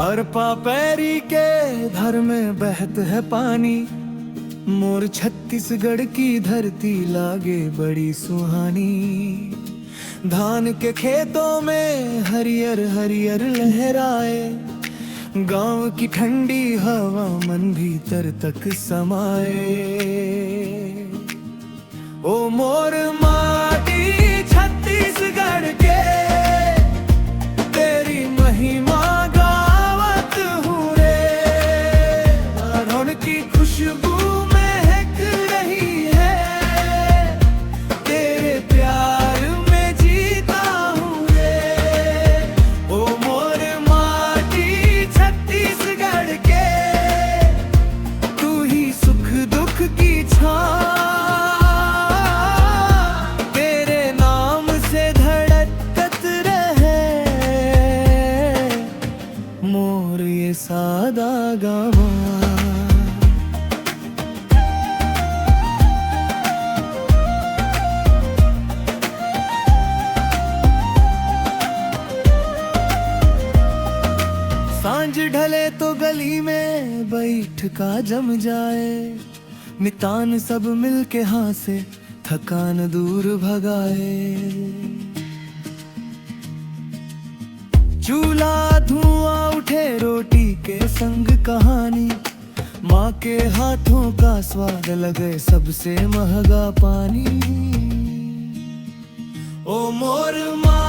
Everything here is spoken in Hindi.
हर पापैरी के धर में बहत है पानी। मोर छत्तीसगढ़ की धरती लागे बड़ी सुहानी। धान के खेतों में हरियर हरियर लहराए, गांव की ठंडी हवा मन भीतर तक समाए। ओ मोर माटी छत्तीसगढ़ के, तेरी महिमा गावत हूँ रे। अरहर की खुशबू महक रही है, तेरे प्यार में जीता हूँ रे। ओ मोर माटी छत्तीसगढ़ के, तू ही सुख दुख की छां। मोर ये सादा गावा, सांझ ढले तो गली में बैठ का जम जाए। मितान सब मिल के हासे थकान दूर भगाए। चूल्हा धुआं उठे रोटी के संग कहानी, माँ के हाथों का स्वाद लगे सबसे महंगा पानी। ओ मोर माँ